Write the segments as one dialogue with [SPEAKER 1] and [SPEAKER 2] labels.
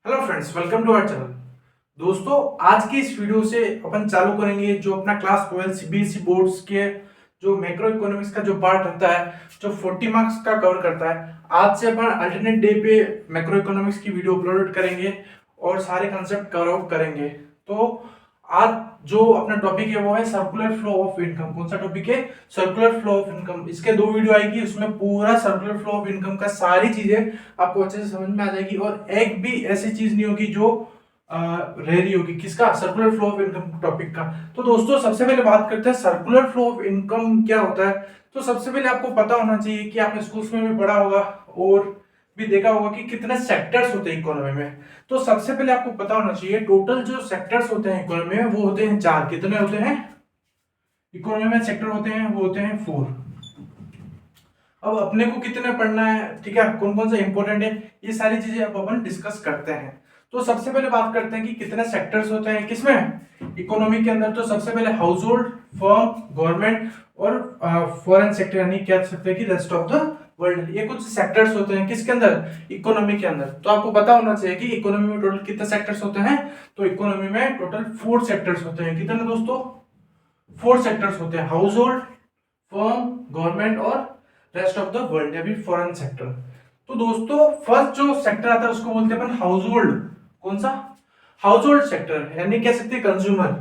[SPEAKER 1] Hello friends, welcome to our channel. दोस्तों, आज की इस वीडियो से अपन चालू करेंगे जो अपना क्लास 12 सीबीएसई बोर्ड्स के जो मैक्रो इकोनॉमिक्स का जो पार्ट रहता है, जो 40 मार्क्स का कवर करता है। आज से अपन अल्टरनेट डे पे मैक्रो इकोनॉमिक्स की वीडियो अपलोड करेंगे और सारे कंसेप्ट कवर आउट करेंगे। तो आज जो अपना टॉपिक है वो है सर्कुलर फ्लो ऑफ इनकम। कौन सा टॉपिक है? Circular flow of income. इसके दो वीडियो आएगी, उसमें पूरा सर्कुलर फ्लो ऑफ इनकम का सारी चीजें आपको अच्छे से समझ में आ जाएगी और एक भी ऐसी चीज नहीं होगी जो रह रही होगी। किसका? Circular flow of income topic का। तो दोस्तों, सबसे पहले बात करते हैं सर्कुलर फ्लो ऑफ इनकम क्या होता है। तो सबसे पहले आपको पता होना चाहिए कि आपने स्कूल्स में भी पढ़ा होगा और भी देखा होगा कि कितने सेक्टर्स होते हैं इकोनॉमी में। तो सबसे पहले आपको पता होना चाहिए टोटल जो सेक्टर्स होते हैं इकोनॉमी में वो होते हैं चार। कितने होते हैं इकोनॉमी में सेक्टर होते हैं? वो होते हैं 4। अब अपने को कितने पढ़ना है, ठीक है, कौन कौन सा इंपॉर्टेंट है, ये सारी चीजें अब अपन डिस्कस करते हैं। तो सबसे पहले बात करते हैं कि कितने सेक्टर्स होते हैं किसमें, इकोनॉमी के अंदर। तो सबसे पहले हाउस होल्ड, फर्म, गवर्नमेंट और फॉरेन सेक्टर, यानी कह सकते हैं कि रेस्ट ऑफ द वर्ल्ड। ये कुछ सेक्टर्स होते हैं किसके अंदर? इकोनॉमी के अंदर। तो आपको पता होना चाहिए कि इकोनॉमी में टोटल कितने सेक्टर्स होते हैं। तो इकोनॉमी में टोटल 4 सेक्टर्स होते हैं। कितने दोस्तों? 4 सेक्टर्स होते हैं, हाउस होल्ड, फर्म, गवर्नमेंट और रेस्ट ऑफ द वर्ल्ड या फिर फॉरेन सेक्टर। तो दोस्तों, फर्स्ट जो सेक्टर आता है उसको बोलते हैं अपन हाउस होल्ड। कौन सा? हाउस होल्ड सेक्टर, यानी कह सकते हैं कंज्यूमर,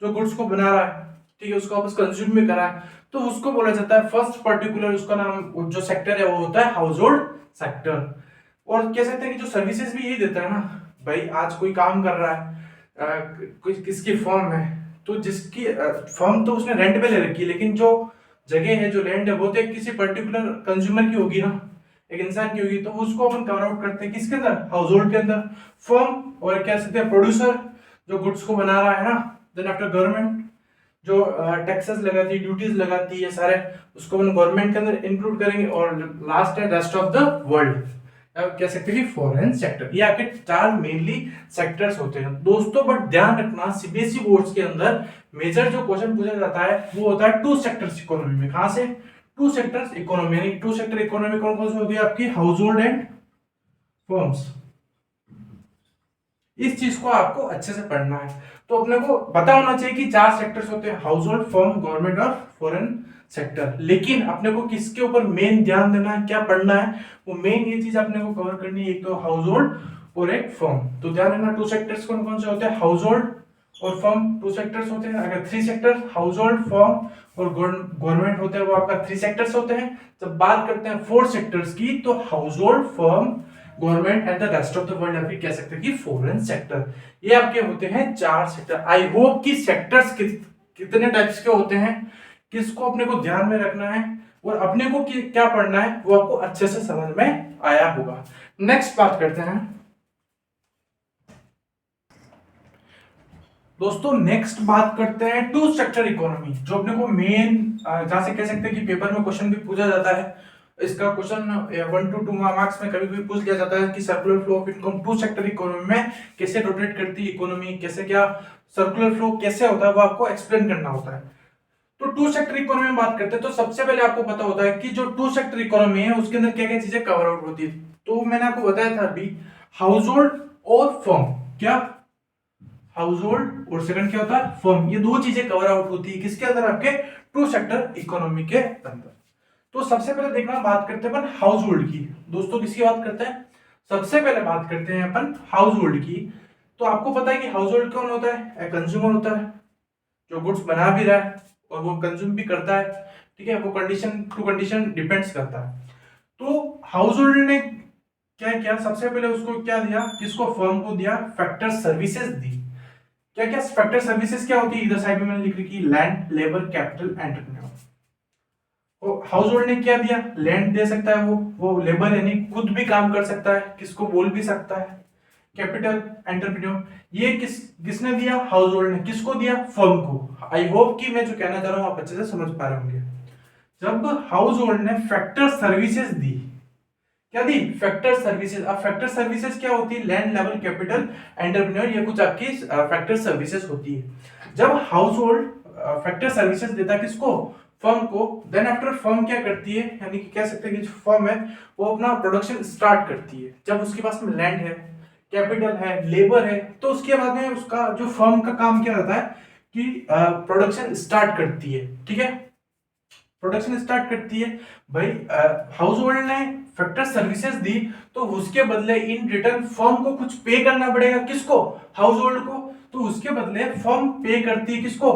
[SPEAKER 1] जो गुड्स को बना रहा है, ठीक है, उसको वापस कंज्यूम भी कर रहा है, तो उसको बोला जाता है फर्स्ट पर्टिकुलर, उसका नाम जो सेक्टर है वो होता है हाउस होल्ड सेक्टर। और कह सकते हैं कि जो सर्विसेज भी यही देता है ना भाई। आज कोई काम कर रहा है, कोई किसकी फर्म है, तो जिसकी फर्म तो उसने रेंट पे ले रखी है, लेकिन जो जगह है, जो लैंड है, वो तो एक किसी पर्टिकुलर कंज्यूमर की होगी ना, एक इंसान की होगी। तो उसको अपन कवर आउट करते हैं किसके अंदर? हाउस होल्ड के अंदर। फर्म और कह सकते हैं प्रोड्यूसर, जो गुड्स को बना रहा है ना। देन आफ्टर गवर्नमेंट, जो टैक्सेस लगाती है, ड्यूटीज लगाती है, सारे उसको अपन गवर्नमेंट के अंदर इंक्लूड करेंगे। और लास्ट है रेस्ट ऑफ द वर्ल्ड, कह सकते हैं कि फॉरेन सेक्टर। ये आपके चार मेनली सेक्टर्स होते हैं दोस्तों। बट ध्यान रखना, सीबीएसई बोर्ड्स के अंदर मेजर जो क्वेश्चन पूछा जाता है वो होता है टू सेक्टर्स इकोनॉमी में। कहां से? टू सेक्टर्स इकोनॉमी, यानी टू सेक्टर इकोनॉमी कौन कौन सी होती है आपकी? House hold and firms. इस चीज को आपको अच्छे से पढ़ना है। तो अपने को पता होना चाहिए कि चार सेक्टर्स होते हैं, हाउस होल्ड, फर्म, गवर्नमेंट और फॉरेन सेक्टर। लेकिन अपने को किसके ऊपर मेन ध्यान देना है, क्या पढ़ना है, वो मेन ये चीज अपने को कवर करनी है, एक तो हाउस होल्ड और एक फर्म। तो ध्यान रखना, टू सेक्टर्स कौन कौन से होते हैं? हाउस होल्ड और फर्म टू सेक्टर्स होते हैं। अगर three sector, house hold, firm और गवर्नमेंट होते हैं, वो आपका थ्री सेक्टर्स होते हैं। जब बात करते हैं फोर सेक्टर्स की, तो house hold, firm, government and the rest of the world, या फिर कह सकते हैं कि फॉरेन सेक्टर। ये आपके होते हैं चार सेक्टर। आई होप कि सेक्टर्स कितने टाइप्स के होते हैं, किसको अपने को ध्यान में रखना है और अपने को क्या पढ़ना है, वो आपको अच्छे से समझ में आया होगा। नेक्स्ट बात करते हैं दोस्तों, नेक्स्ट बात करते हैं टू सेक्टर इकोनॉमी, जो अपने को मेन जहां से कह सकते हैं कि पेपर में क्वेश्चन भी पूछा जाता है। इसका क्वेश्चन 1 to 2 मार्क्स में कभी भी पूछ लिया जाता है कि circular flow of income two sector economy में कैसे रोटेट करती है इकोनॉमी, कैसे क्या सर्कुलर फ्लो कैसे होता है, वो आपको एक्सप्लेन करना होता है। तो टू सेक्टर इकोनॉमी में बात करते हैं, तो सबसे पहले आपको पता होता है कि जो टू सेक्टर इकोनॉमी है उसके अंदर क्या क्या चीजें कवर आउट होती है। तो मैंने आपको बताया था अभी, हाउस होल्ड और फर्म। क्या? हाउस होल्ड और सेकंड क्या होता है? फर्म। ये दो चीजें कवर आउट होती है किसके अंदर? आपके टू सेक्टर इकोनॉमी के अंदर। तो सबसे पहले देखना, बात करते हैं अपन हाउस होल्ड की। दोस्तों, किसकी बात करते हैं? सबसे पहले बात करते हैं अपन हाउस होल्ड की। तो आपको पता है कि हाउस होल्ड कौन होता है? कंज्यूमर होता है, जो गुड्स बना भी रहा है और वो कंज्यूम भी करता है, ठीक है। वो कंडीशन टू कंडीशन डिपेंड्स करता है। तो हाउस होल्ड ने क्या किया? सबसे पहले उसको क्या दिया? किसको? फर्म को दिया फैक्टर सर्विसेज दी। क्या क्या फैक्टर सर्विसेज क्या होती है? इधर साइड में मैंने लिख रखी, लैंड, लेबर, कैपिटल, एंटरप्रेन्योर। तो हाउस होल्ड ने क्या दिया? लैंड दे सकता है, वो लेबर यानी खुद भी काम कर सकता है, किसको बोल भी सकता है, कैपिटल, एंटरप्रेन्योर। ये किसने दिया? हाउस होल्ड ने। किसको दिया? फर्म को। आई होप कि मैं जो कहना चाह रहा हूं आप अच्छे से समझ पा रहे होंगे। जब हाउस होल्ड ने फैक्टर सर्विसेज दी, क्या दी? Factor services. अब फैक्टर सर्विसेज क्या होती है? लैंड, लेबर, कैपिटल, एंटरप्रेन्योर, ये कुछ आपकी फैक्टर सर्विसेज होती है। जब हाउस होल्ड फैक्टर सर्विसेज देता है किसको? फर्म को। देन आफ्टर फर्म क्या करती है, यानी कि कह सकते हैं कि जो फर्म है वो अपना प्रोडक्शन स्टार्ट करती है। जब उसके पास में लैंड है, कैपिटल है, लेबर है, तो उसके बाद में उसका जो फर्म का काम क्या रहता है कि प्रोडक्शन स्टार्ट करती है। ठीक है, प्रोडक्शन स्टार्ट करती है। भाई हाउस होल्ड ने फैक्टर सर्विसेज दी, तो उसके बदले इन रिटर्न फर्म को कुछ पे करना पड़ेगा। किसको? हाउस होल्ड को। तो उसके बदले फर्म पे करती है किसको?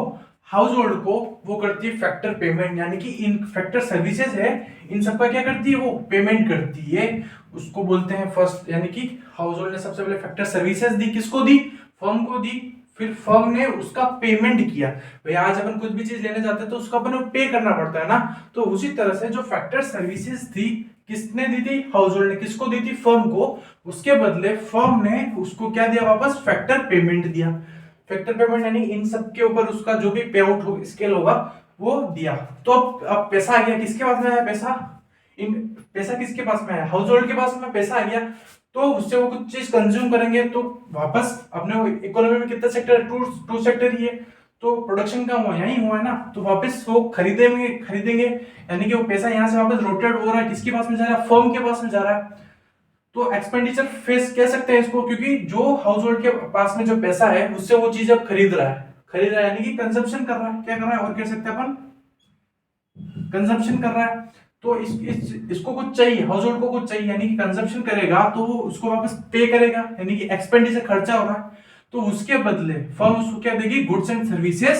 [SPEAKER 1] हाउस होल्ड को। वो करती है फैक्टर पेमेंट, यानी कि इन फैक्टर सर्विसेज है, इन सबका क्या करती है? वो पेमेंट करती है। उसको बोलते हैं फर्स्ट, यानी कि हाउस होल्ड ने सबसे पहले फैक्टर सर्विसेज दी, किसको दी? फर्म को दी। फिर फर्म ने उसका पेमेंट किया। भाई आज अपन कुछ भी चीज लेने जाते हैं तो उसको अपन को पे करना पड़ता है ना। तो उसी तरह से जो फैक्टर सर्विसेज थी, किसने दी थी? हाउस होल्ड ने। किसको दी थी? फर्म को। उसके बदले फर्म ने उसको क्या दिया वापस? फैक्टर पेमेंट दिया। फैक्टर पेमेंट यानी इन सब के ऊपर उसका जो भी पे आउट हो स्केल होगा वो दिया। तो अब पैसा आ गया, किसके पास में आया पैसा? इन पैसा किसके पास में आया? हाउस होल्ड के पास में पैसा आ गया। तो उससे वो कुछ चीज कंज्यूम करेंगे, तो वापस अपने इकोनॉमी में कितना सेक्टर? टू सेक्टर ही है। तो प्रोडक्शन का हुआ यही हुआ है ना, तो वापस वो खरीदेंगे यानी कि वो पैसा यहाँ से वापस रोटेट हो रहा है, किसके पास में जा रहा है? फर्म के पास में जा रहा है। तो एक्सपेंडिचर फेस कह सकते हैं इसको, क्योंकि जो हाउस होल्ड के पास में जो पैसा है उससे वो चीज अब खरीद रहा है यानी कि कंजप्शन कर रहा है। क्या कर रहा है और कह सकते हैं अपन? कंजप्शन कर रहा है। तो इसको कुछ चाहिए, हाउस होल्ड को कुछ चाहिए, यानी कि कंजप्शन करेगा तो वो उसको वापस पे करेगा, यानी कि एक्सपेंडिचर खर्चा हो रहा है। तो उसके बदले फर्म उसको क्या देगी? गुड्स एंड सर्विसेज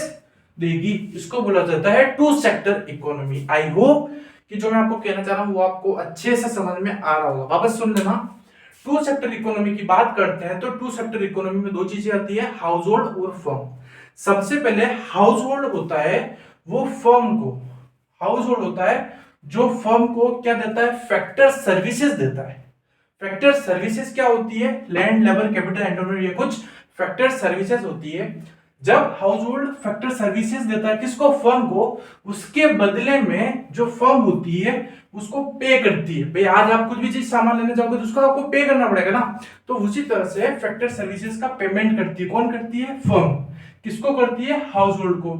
[SPEAKER 1] देगी। इसको बोला जाता है two sector economy. I hope कि जो मैं आपको कहना चाह रहा हूं वो आपको अच्छे से समझ में आ रहा होगा। वापस सुन लेना। टू सेक्टर इकोनॉमी की बात करते हैं तो टू सेक्टर इकोनॉमी में दो चीजें आती है, हाउस होल्ड और फर्म। सबसे पहले हाउस होल्ड होता है वो फर्म को, हाउस होल्ड होता है जो फर्म को क्या देता है? फैक्टर सर्विसेज देता है। फैक्टर सर्विसेज क्या होती है? लैंड, लेबर, कैपिटल, एंटरप्रेन्योर, ये कुछ फैक्टर सर्विसेज होती है। जब हाउस होल्ड फैक्टर सर्विसेज देता है किसको? फर्म को। उसके बदले में जो फर्म होती है उसको पे करती है। भाई आज आप कुछ भी चीज सामान लेने जाओगे तो उसको आपको पे करना पड़ेगा ना। तो उसी तरह से फैक्टर सर्विसेज का पेमेंट करती है कौन? करती है फर्म। किसको करती है? हाउस होल्ड को।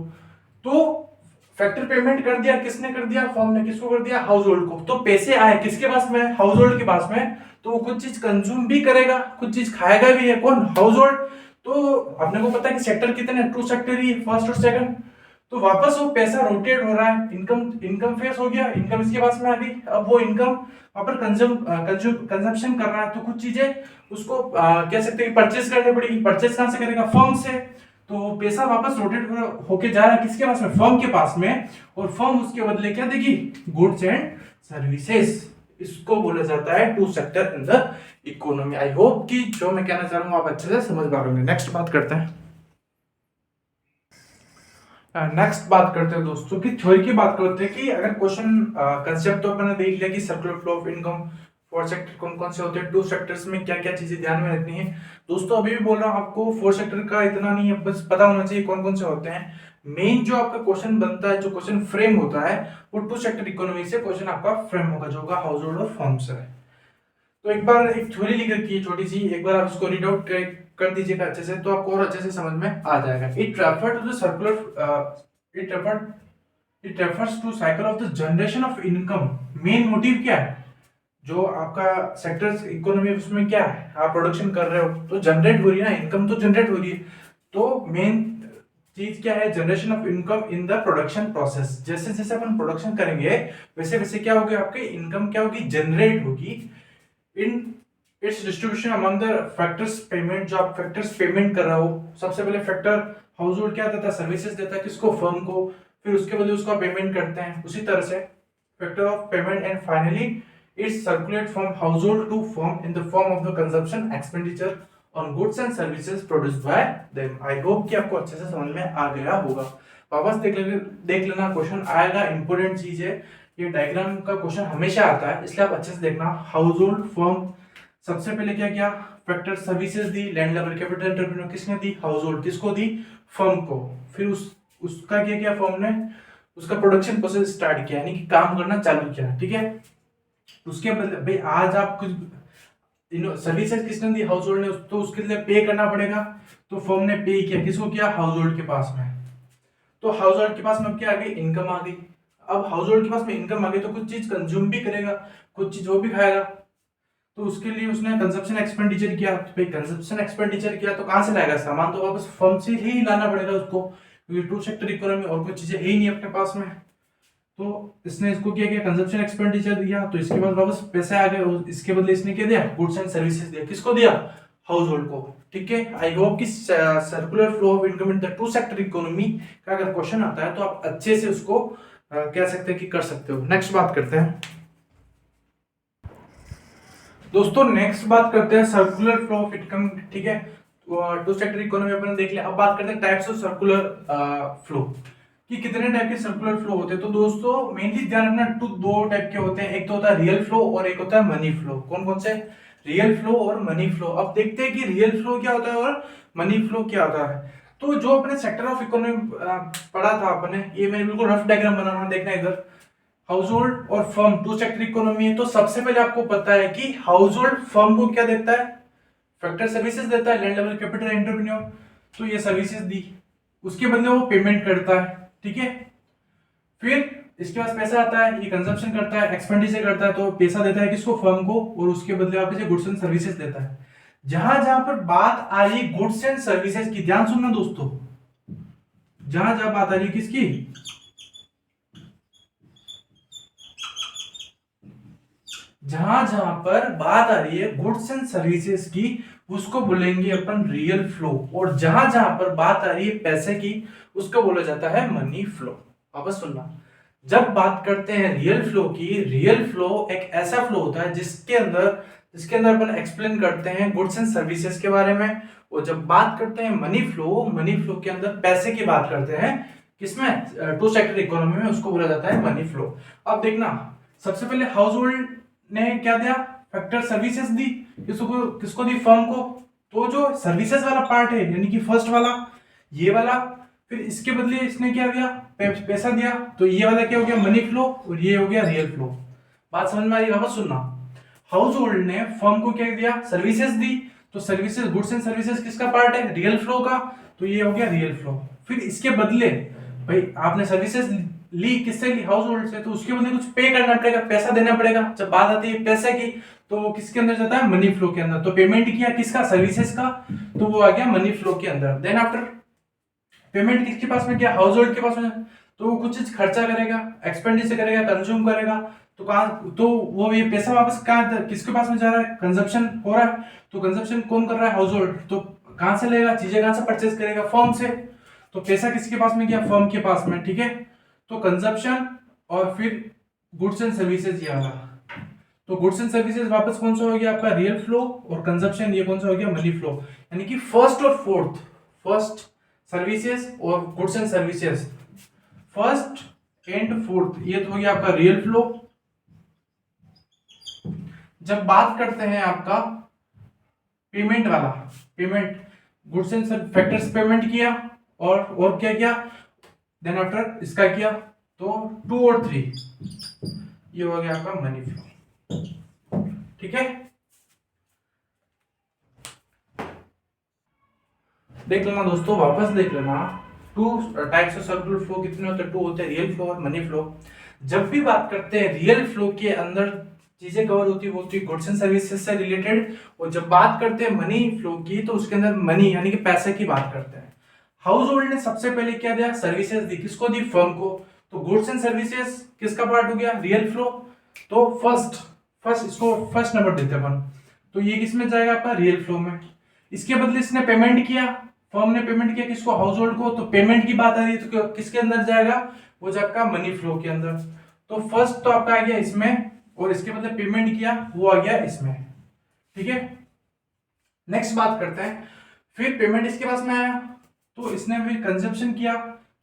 [SPEAKER 1] तो फैक्टर पेमेंट कर दिया, किसने कर दिया? फर्म ने। किसको कर दिया? हाउस होल्ड को। तो पैसे आए किसके पास में? हाउस होल्ड के पास में। तो वो कुछ चीज कंज्यूम भी करेगा, कुछ चीज खाएगा भी है। कौन? House hold. तो अपने को पता है कि सेक्टर कितने? टू सेक्टर ही, फर्स्ट और सेकंड। तो वापस वो पैसा रोटेट हो रहा है, इनकम फेस हो गया, इनकम इसके पास में आ गई। अब वो इनकम वहां पर कंजम्पशन कर रहा है, तो कुछ चीजें उसको कह सकते हैं परचेस करनी पड़ेगी। परचेस कहां से करेगा? फर्म से। तो पैसा वापस रोटेट होके जा रहा है किसके पास में? फर्म के पास में। और फर्म उसके बदले क्या देगी? Goods and services. इसको बोला जाता है two sector in the economy. I hope कि जो मैं कहना चाह रहा हूं आप अच्छे से समझ पा रहे होंगे। नेक्स्ट बात करते हैं। नेक्स्ट बात करते हैं दोस्तों की थ्योरी की बात करते हैं कि अगर क्वेश्चन कंसेप्ट तो अपने देख लिया कि circular flow of income four sector कौन कौन से होते हैं, टू सेक्टर्स में क्या क्या चीजें ध्यान में रखनी है। दोस्तों अभी भी बोल रहा हूँ आपको, फोर सेक्टर का इतना नहीं है, बस पता होना चाहिए कौन कौन से होते हैं। मेन जो आपका क्वेश्चन बनता है, जो क्वेश्चन फ्रेम होता है वो टू सेक्टर इकोनॉमी से क्वेश्चन आपका फ्रेम होगा, जो होगा हाउस होल्ड और फर्म से। तो एक बार एक थ्योरी लिख रखी है छोटी सी, एक बार आप इसको रीड आउट कर दीजिएगा अच्छे से, तो आपको और अच्छे से समझ में आ जाएगा। It refer to the circular it refers to cycle of the generation of income. Main motive क्या है? जो आपका सेक्टर्स इकोनॉमी उसमें क्या है, आप प्रोडक्शन कर रहे हो तो जनरेट हो रही है ना, इनकम तो जनरेट हो रही है। तो मेन चीज क्या है? Generation of income in the production process. जैसे जैसे अपन प्रोडक्शन करेंगे वैसे वैसे क्या होगी? आपकी इनकम क्या होगी? जनरेट होगी। In its distribution among the factors payment. जो आप फैक्टर्स पेमेंट कर रहे हो, सबसे पहले फैक्टर हाउस होल्ड क्या देता है? सर्विसेज देता है किसको? फर्म को। फिर उसके बदले उसका पेमेंट करते हैं। उसी तरह से factor of payment and finally it's circulate from household to firm in the form of the consumption expenditure on goods and services produced by them. I hope कि आपको अच्छे से समझ में आ गया होगा। वापस देख लेना, क्वेश्चन आएगा, इंपॉर्टेंट चीज है ये। डायग्राम का क्वेश्चन हमेशा आता है, इसलिए आप अच्छे से देखना। हाउस होल्ड, फर्म, सबसे पहले क्या किया? फैक्टर सर्विसेज दी, लैंड, लेबर, कैपिटल, एंटरप्रेन्योर किसने दी? House hold. किसको दी? फर्म को। फिर उसका क्या किया? फर्म ने उसका प्रोडक्शन प्रोसेस स्टार्ट किया, यानी कि काम करना चालू किया। ठीक है, उसके बदले भाई आज आप कुछ सर्विसेज किसने दी? हाउस होल्ड ने। तो उसके लिए पे करना पड़ेगा, तो फर्म ने पे किया। किसको किया? हाउस होल्ड के पास में। तो हाउस होल्ड के पास में अब क्या आ गई? इनकम आ गई। अब हाउस होल्ड के पास में इनकम आ गई तो कुछ चीज कंज्यूम भी करेगा, कुछ चीज वो भी खाएगा। तो उसके लिए उसने कंजप्शन एक्सपेंडिचर किया। तो भाई कंजप्शन एक्सपेंडिचर किया तो कहाँ से लाएगा सामान, तो वापस फर्म से ही लाना पड़ेगा उसको, क्योंकि टू सेक्टर इकोनॉमी और कुछ चीजें है ही नहीं अपने पास में। तो इसने इसको किया कि कंजप्शन एक्सपेंडिचर दिया, तो इसके बाद वापस पैसे आ गए और इसके बदले इसने क्या दिया, गुड्स एंड सर्विसेज दिया। किसको दिया, हाउस होल्ड को। ठीक है, आई होप कि circular flow of income in the two sector economy का अगर क्वेश्चन आता है तो आप अच्छे से उसको कह सकते हैं कि कर सकते हो। नेक्स्ट बात करते हैं दोस्तों, नेक्स्ट बात करते हैं सर्कुलर फ्लो ऑफ इनकम। ठीक है, टू सेक्टर इकोनॉमी अपन देख लिया। अब बात करते हैं टाइप्स ऑफ सर्कुलर फ्लो, कि कितने टाइप के सर्कुलर फ्लो होते हैं। तो दोस्तों मेनली ध्यान रखना, दो टाइप के होते हैं, एक तो होता है रियल फ्लो और एक होता है मनी फ्लो। कौन कौन से, रियल फ्लो और मनी फ्लो। अब देखते हैं कि रियल फ्लो क्या होता है और मनी फ्लो क्या होता है। तो जो अपने सेक्टर ऑफ इकोनॉमी पढ़ा था अपने, ये मैं बिल्कुल रफ डायग्राम बना रहा हूं, देखना इधर। हाउस होल्ड और फर्म टू सेक्टर इकोनॉमी है। तो सबसे पहले आपको पता है कि हाउस होल्ड फर्म को क्या देता है, फैक्टर सर्विसेज देता है, लैंड लेवल कैपिटल एंटरप्रेन्योर। तो ये सर्विसेज दी, उसके बदले वो पेमेंट करता है। ठीक है, फिर इसके पास पैसा आता है, ये कंजप्शन करता है, एक्सपेंडिचर करता है, तो पैसा देता है किसको, फर्म को, और उसके बदले वापस ये गुड्स एंड सर्विसेज देता है। जहां जहां पर बात आ रही गुड्स एंड सर्विसेज की, ध्यान सुनना दोस्तों, जहां जहां बात आ रही किसकी, जहां जहां पर बात आ रही है गुड्स एंड सर्विसेज की, उसको बोलेंगे अपन रियल फ्लो। और जहां जहां पर बात आ रही है पैसे की, उसको बोला जाता है मनी फ्लो। वापस सुनना, जब बात करते हैं रियल फ्लो की, रियल फ्लो एक ऐसा फ्लो होता है जिसके अंदर अपन एक्सप्लेन करते हैं गुड्स एंड सर्विसेज के बारे में। और जब बात करते हैं मनी फ्लो के अंदर पैसे की बात करते हैं, किसमें, टू सेक्टर इकोनॉमी में, उसको बोला जाता है मनी फ्लो। अब देखना, सबसे पहले हाउस होल्ड ने क्या दिया, फैक्टर सर्विसेज दी, किसको दी, फर्म को। तो जो सर्विसेज वाला पार्ट है, यानी कि फर्स्ट वाला, ये वाला, फिर इसके बदले इसने क्या दिया, पैसा दिया, तो ये वाला क्या हो गया, मनी फ्लो, और ये हो गया रियल फ्लो। बात समझ में आ रही, वापस सुनना। हाउस होल्ड ने फर्म को क्या दिया, सर्विसेज दी, तो सर्विसेज, गुड्स एंड सर्विसेज किसका पार्ट है, रियल फ्लो का, तो ये हो गया रियल फ्लो। फिर इसके बदले, भाई आपने सर्विसेज ली, किससे ली, हाउस होल्ड से, तो उसके बदले कुछ पे करना पड़ेगा, पैसा देना पड़ेगा। जब बात आती है पैसे की, तो वो किसके अंदर जाता है, मनी फ्लो के अंदर। तो पेमेंट किया किसका, सर्विसेज का, तो वो आ गया मनी फ्लो के अंदर। देन आफ्टर पेमेंट किसके पास में, क्या, हाउस होल्ड के पास में, तो वो कुछ चीज खर्चा करेगा, एक्सपेंडिचर करेगा, कंज्यूम करेगा, तो कहाँ, तो वो ये पैसा वापस कहाँ, किसके पास में जा रहा है, कंजप्शन हो रहा है। तो कंजप्शन कौन कर रहा है, हाउस होल्ड। तो कहां से लेगा, चीजें कहां से परचेज करेगा, फर्म से। तो पैसा किसके पास में गया, फर्म के पास में। ठीक है, तो कंजप्शन और फिर गुड्स एंड सर्विसेज ये वाला। तो गुड्स एंड सर्विसेज वापस कौन सा हो गया आपका, रियल फ्लो, और कंजप्शन ये कौन सा हो गया, मनी फ्लो। यानी कि फर्स्ट और फोर्थ, फर्स्ट सर्विसेज और goods and services, first and fourth, ये तो हो गया आपका रियल फ्लो। जब बात करते हैं आपका पेमेंट वाला, payment, goods and factors payment किया, और क्या किया, देन आफ्टर इसका किया, तो 2 और 3, ये हो गया आपका मनी फ्लो। ठीक है, देख लेना दोस्तों, वापस देख लेना, two types of circular flow कितने होते हैं, 2 होते हैं, रियल फ्लो और मनी फ्लो। जब भी बात करते हैं रियल फ्लो के अंदर चीजें कवर होती है, वो होती है गुड्स एंड सर्विसेज से रिलेटेड। और जब बात करते हैं मनी फ्लो की, तो उसके अंदर मनी यानी कि पैसे की बात करते हैं। हाउस होल्ड ने सबसे पहले क्या दिया, सर्विसेज दी, किसको दी, फर्म को। तो गुड्स एंड सर्विसेज किसका पार्ट हो गया, रियल फ्लो। तो फर्स्ट इसको फर्स्ट नंबर देते हैं अपन, तो ये किस में जाएगा आपका, रियल फ्लो में। इसके बदले इसने पेमेंट किया, फर्म ने पेमेंट किया किसको, हाउस होल्ड को। तो पेमेंट की बात आ रही है, तो किसके अंदर जाएगा, वो जाएगा मनी फ्लो के अंदर। तो फर्स्ट तो आपका आ गया इसमें, और इसके बदले पेमेंट किया, वो आ गया इसमें। ठीक है, नेक्स्ट बात करते हैं, फिर पेमेंट इसके पास में आया, तो इसने भी कंजप्शन किया,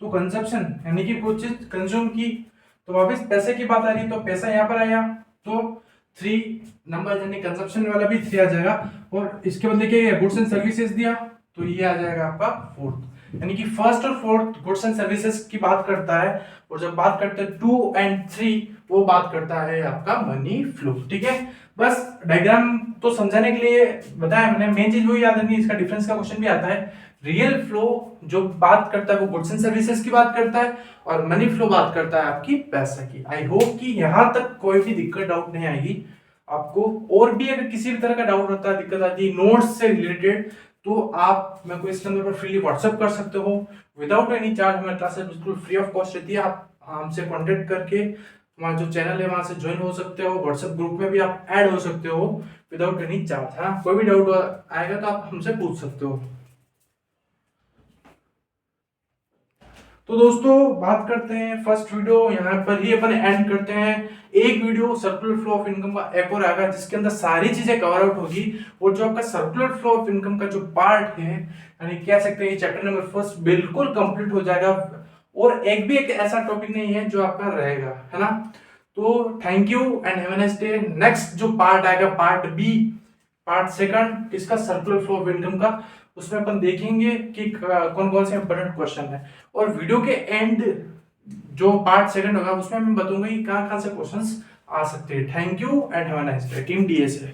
[SPEAKER 1] तो कंजप्शन यानी कि कुछ चीज कंज्यूम की, तो वापस पैसे की बात आ रही, तो पैसा यहाँ पर आया, तो 3 नंबर यानी कंजप्शन वाला भी 3 आ जाएगा। और इसके बदले क्या, गुड्स एंड सर्विसेज दिया, तो ये आ जाएगा आपका 4th। यानी कि फर्स्ट और फोर्थ गुड्स एंड सर्विसेज की बात करता है, और जब बात करते हैं 2 एंड 3, वो बात करता है आपका मनी फ्लो। ठीक है, बस डायग्राम तो समझाने के लिए बताया मैंने, मेन चीज वही याद रखनी, इसका डिफरेंस का क्वेश्चन भी आता है। रियल फ्लो जो बात करता है वो गुड्स एंड सर्विसेज की बात करता है, और मनी फ्लो बात करता है आपकी पैसे की। आई होप कि यहां तक कोई भी दिक्कत डाउट नहीं आएगी। आपको। और भी अगर किसी भी तरह का डाउट रहता है, दिक्कत आती है नोट्स से रिलेटेड, तो आप मेरे को इस नंबर पर फ्रीली व्हाट्सअप कर सकते हो विदाउट एनी चार्ज। हमारी क्लासेस बिल्कुल फ्री ऑफ कॉस्ट रहती है। आप हमसे कांटेक्ट करके हमारा जो चैनल है वहां से ज्वाइन हो सकते हो। व्हाट्सएप ग्रुप में भी आप ऐड हो सकते हो विदाउट एनी चार्ज। हाँ, कोई भी डाउट आएगा तो आप हमसे पूछ सकते हो। तो दोस्तों बात करते हैं फर्स्ट वीडियो, यहाँ पर ही अपन एंड करते हैं। एक video circular flow of income का एक और आएगा जिसके अंदर सारी चीजें कवर आउट होगी। और जो आपका सर्कुलर फ्लो ऑफ इनकम का जो पार्ट है, यानी कह सकते हैं चैप्टर नंबर फर्स्ट बिल्कुल कंप्लीट हो जाएगा। और एक भी एक ऐसा टॉपिक नहीं है जो आपका रहेगा, है ना। तो thank you and have a nice day. Next जो पार्ट आएगा पार्ट बी, पार्ट सेकंड किसका, सर्कुलर फ्लो ऑफ इनकम का, उसमें अपन देखेंगे कि कौन कौन से इंपॉर्टेंट क्वेश्चन है। और वीडियो के एंड जो पार्ट सेकंड होगा उसमें मैं बताऊंगा कि कहाँ कहाँ से क्वेश्चंस आ सकते हैं। Thank you and have a nice day. Team DA से।